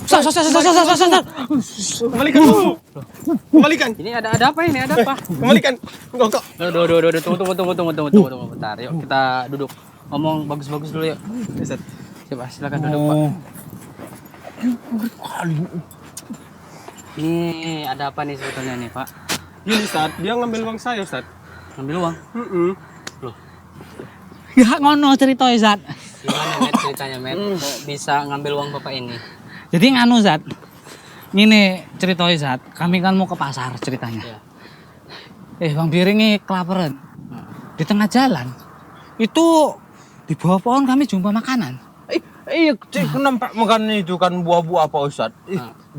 Sat. Kembalikan. Kembalikan. Ini ada apa ini? Ada apa? Kembalikan. Enggak. Tunggu, bentar. Yuk kita duduk. Ngomong bagus-bagus dulu yuk. Ustaz. Coba silakan duduk, Pak. Ini ada apa nih sebetulnya nih, Pak? Ini Ustaz, dia ngambil uang saya, Ustaz. Ngambil uang. Loh. Ya ngono cerita Zat. Gimana Met ceritanya, Met? Kok bisa ngambil uang Bapak ini? Jadi nganu Zat. Ini cerita Zat. Kami kan mau ke pasar ceritanya. Iya. Bang Biring ini kelaparan. Di tengah jalan itu di bawah pohon kami jumpa makanan. Iya, kenapa makan itu kan buah-buah apa Ustaz?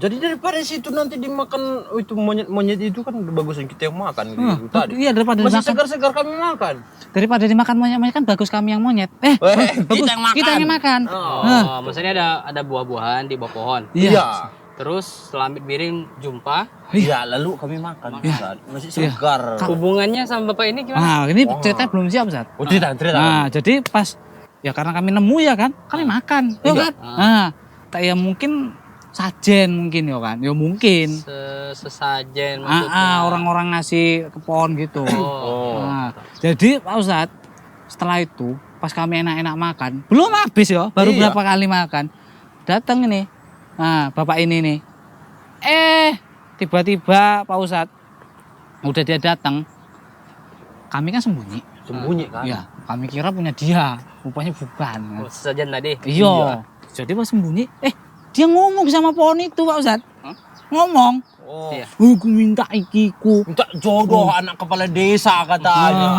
Jadi daripada situ nanti dimakan itu monyet itu kan bagusan kita yang makan gitu tadi. Iya daripada Masih dimakan. segar-segar kami makan. Daripada dimakan monyet kan bagus kami yang monyet. Bagus kita yang makan. Oh, maksudnya ada buah-buahan di bawah pohon. Iya. Terus Selamit Biring jumpa. Iya, lalu kami makan Ustaz. Masih segar. Hubungannya sama Bapak ini gimana? Nah, ini ceritanya belum siap Zat. Oh, cerita. Nah, jadi pas ya karena kami nemu ya kan, kami makan. Ya kan? Nah, tak ya mungkin sajen mungkin ya kan. Ya mungkin. Sesajen maksudnya. Orang-orang ngasih ke pohon gitu. Oh. Nah, jadi Pak Ustadz, setelah itu pas kami enak-enak makan, belum habis ya, baru Iya. berapa kali makan. Datang ini. Nah, Bapak ini nih. Tiba-tiba Pak Ustadz udah dia datang. Kami kan sembunyi. Sembunyi kan? Iya, kami kira punya dia, rupanya bukan. Oh, sesajen tadi. Iya. Jadi pas sembunyi, dia ngomong sama pohon itu Pak Ustadz. Ngomong. Oh. Iya. Aku minta ikiku. Minta jodoh anak kepala desa katanya.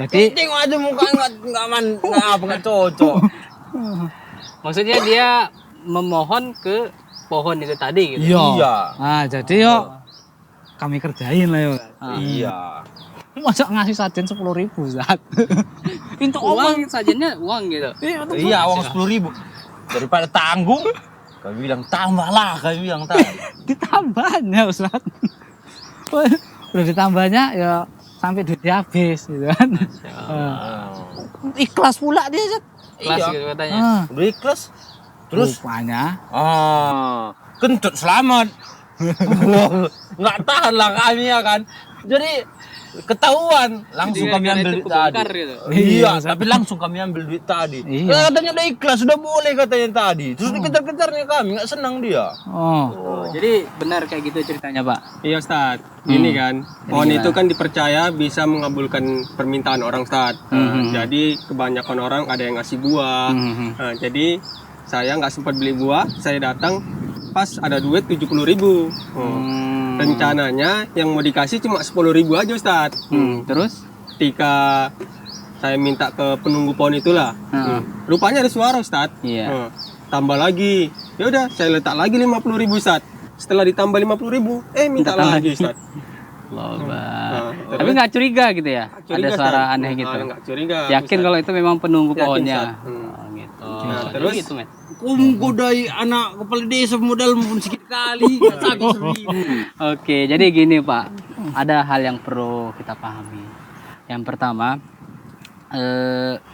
Jadi Tengok aja muka enggak cocok. Maksudnya dia memohon ke pohon itu tadi gitu. Iya. Nah, jadi yuk kami kerjain lah yuk. Iya. Masa ngasih sajen 10.000 Zat. Itu Uang sajennya uang gitu. Iya, uang 10.000. Daripada tanggung, kami bilang tambahlah, kami bilang tadi. ditambahnya Ustaz. Udah ditambahnya ya sampai duitnya habis gitu kan. Ikhlas pula dia Zat. Kelas Iya. gitu katanya. Udah ikhlas. Terus Rupanya kentut selamat. Nggak tahan lah kami ya kan. Jadi ketahuan langsung Jadi kami gara-gara ambil itu duit tadi. kebongkar gitu. Iya, tapi langsung kami ambil duit tadi. Iya. Katanya udah ikhlas, sudah boleh katanya tadi. Terus dikejar-kejarnya kami, nggak senang dia. Oh, jadi benar kayak gitu ceritanya, Pak. Iya, Ustaz. Ini kan, pohon itu kan dipercaya bisa mengabulkan permintaan orang, Ustaz. Jadi kebanyakan orang ada yang ngasih buah. Nah, jadi saya nggak sempat beli buah, saya datang pas ada duit 70.000. Rencananya yang mau dikasih cuma 10.000 aja, Ustaz. Terus? Ketika saya minta ke penunggu pohon itulah, rupanya ada suara, Ustaz. Iya. Tambah lagi. Ya udah, saya letak lagi 50.000, Ustaz. Setelah ditambah 50.000, minta lagi, Ustaz. Loh, terus? tapi nggak curiga gitu ya? Curiga, Ada suara Ustaz. aneh gitu. Nggak curiga. Yakin Ustaz. kalau itu memang penunggu Yakin, pohonnya. Ustaz. Oh, gitu. Nah, Jadi terus? gitu, Met. Menggodai anak kepala desa modal maupun sedikit kali. Oke, jadi gini Pak, ada hal yang perlu kita pahami. Yang pertama,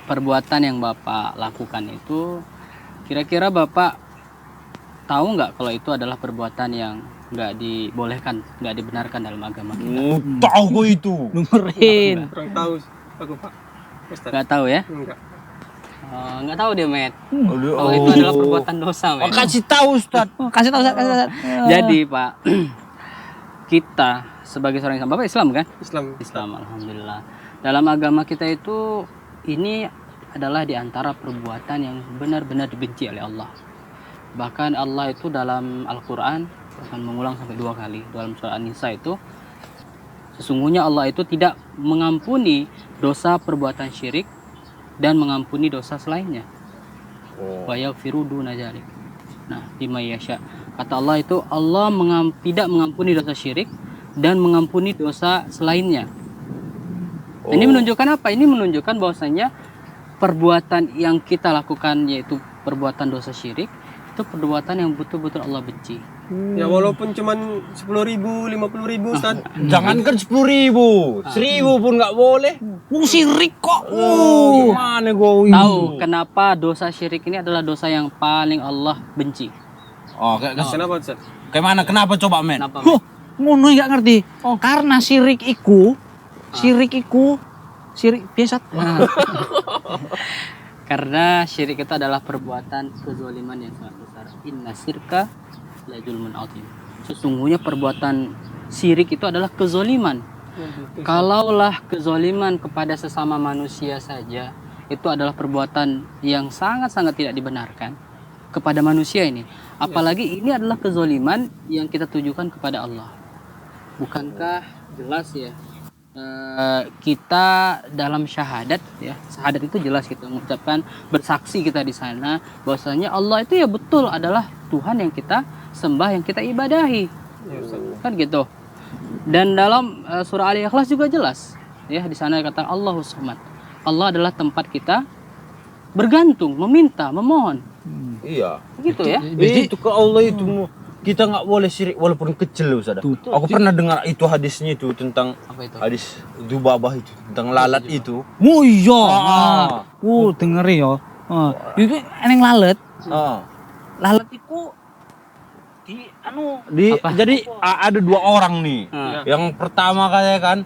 perbuatan yang Bapak lakukan itu, kira-kira Bapak tahu nggak kalau itu adalah perbuatan yang nggak dibolehkan, nggak dibenarkan dalam agama kita? Tahu kok itu. Dengerin. Kurang tahu aku, Pak. Ustaz. Nggak tahu ya? Enggak. Nggak tahu dia, Met. Aduh, Kalau itu adalah perbuatan dosa, Met. kasih tahu Ustaz. Kasih tahu Ustaz, kasih tahu, Ustaz. Jadi Pak, kita sebagai seorang Islam, Bapak Islam kan? Islam. Alhamdulillah. Dalam agama kita itu, ini adalah di antara perbuatan yang benar-benar dibenci oleh Allah. Bahkan Allah itu dalam Al-Quran akan mengulang sampai 2 kali. Dalam surah An-Nisa itu, sesungguhnya Allah itu tidak mengampuni dosa perbuatan syirik dan mengampuni dosa selainnya. Wa yaghfiru duna dzalik. Nah, bima yasha. Kata Allah itu Allah tidak mengampuni dosa syirik dan mengampuni dosa selainnya. Ini menunjukkan apa? Ini menunjukkan bahwasanya perbuatan yang kita lakukan yaitu perbuatan dosa syirik itu perbuatan yang betul-betul Allah benci. Ya walaupun cuman 10.000, 50.000 Ustaz. Jangankan 10.000, 1.000 pun nggak boleh. Syirik kok. Gimana gua Tahu kenapa dosa syirik ini adalah dosa yang paling Allah benci? Oh, kayak Kenapa Ustaz? kayak mana? Kenapa coba, men? Kenapa? Huh, ngono nggak ngerti. Karena syirik biasa. Nah. Karena syirik itu adalah perbuatan kezaliman yang sangat besar. Inna syirka la zulmun adzim. Sesungguhnya perbuatan syirik itu adalah kezaliman. Kalaulah kezaliman kepada sesama manusia saja itu adalah perbuatan yang sangat-sangat tidak dibenarkan kepada manusia ini. Apalagi ini adalah kezaliman yang kita tujukan kepada Allah. Bukankah jelas ya? Kita dalam syahadat ya, syahadat itu jelas kita mengucapkan, bersaksi kita di sana bahwasanya Allah itu ya betul adalah Tuhan yang kita sembah, yang kita ibadahi, kan gitu. Dan dalam surah Al-Ikhlas juga jelas ya, di sana kata Allahus Samad, Allah adalah tempat kita bergantung, meminta, memohon, Iya. gitu ya. Itu ke Allah itu kita nggak boleh syirik walaupun kecil, Ustaz. Aku pernah dengar itu hadisnya itu tentang Apa itu? hadis Dubabah itu tentang lalat itu. Oh iya. Dengeri ya. Itu eneng lalat. Lalat itu Jadi ada dua orang nih. Yang pertama katanya kan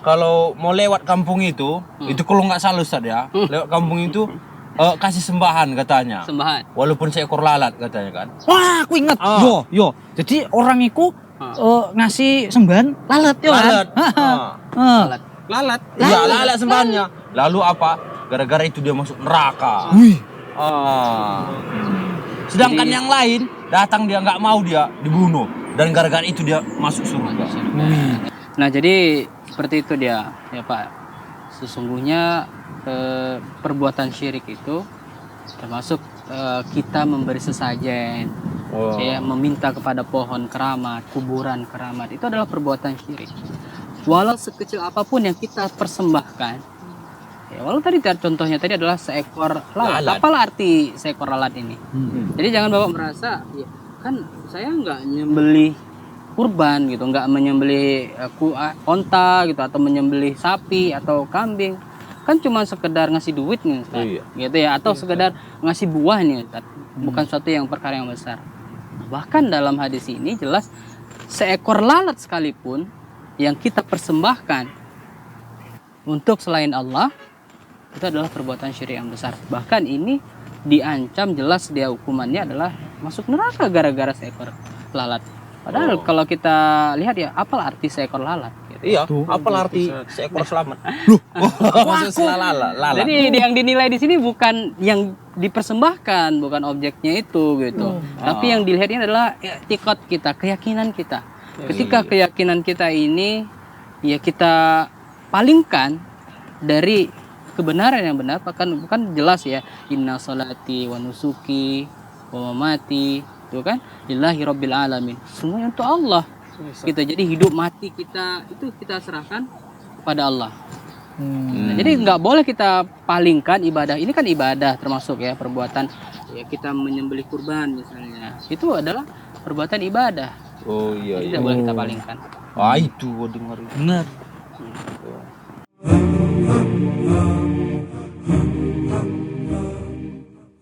kalau mau lewat kampung itu kalau nggak salah Ustaz ya, lewat kampung itu kasih sembahan katanya. Sembahan. Walaupun seekor lalat katanya kan. wah, aku inget. Yo. Jadi orang itu ngasih sembahan lalat yo kan. Lalat. Lalat. Iya, lalat sembahannya. Lalu apa? Gara-gara itu dia masuk neraka. Wih. Sedangkan yang lain datang dia nggak mau, dia dibunuh, dan gara-gara itu dia masuk surga. Nah, jadi seperti itu dia ya Pak. Sesungguhnya perbuatan syirik itu termasuk kita memberi sesajen, ya, meminta kepada pohon keramat, kuburan keramat, itu adalah perbuatan syirik. Walau sekecil apapun yang kita persembahkan, ya, walau tadi contohnya tadi adalah seekor lalat. Apalah arti seekor lalat ini? Jadi jangan Bapak merasa, ya, kan saya nggak nyembelih kurban gitu, nggak menyembelih onta gitu, atau menyembelih sapi atau kambing, kan cuma sekedar ngasih duit nih Ustaz, gitu ya, atau sekedar ngasih buah nih Ustaz, bukan suatu yang perkara yang besar. Bahkan dalam hadis ini jelas seekor lalat sekalipun yang kita persembahkan untuk selain Allah itu adalah perbuatan syirik yang besar. Bahkan ini diancam jelas, dia hukumannya adalah masuk neraka gara-gara seekor lalat. Padahal kalau kita lihat ya, apa arti seekor lalat? Gitu. Iya, apa arti seekor selamat? Lalat. Jadi yang dinilai di sini bukan yang dipersembahkan, bukan objeknya itu gitu. Tapi yang dilihatnya adalah i'tiqad kita, keyakinan kita. Ketika keyakinan kita ini ya kita palingkan dari kebenaran yang benar, bukan jelas ya, inna sholati wa nusuki wa mamati, itu kan lillahi rabbil alamin, semuanya untuk Allah gitu. Jadi hidup mati kita itu kita serahkan kepada Allah. Nah, jadi nggak boleh kita palingkan ibadah ini, kan ibadah termasuk ya perbuatan ya, kita menyembelih kurban misalnya, itu adalah perbuatan ibadah. Oh iya. Tidak boleh kita palingkan. Itu dengar. Bener.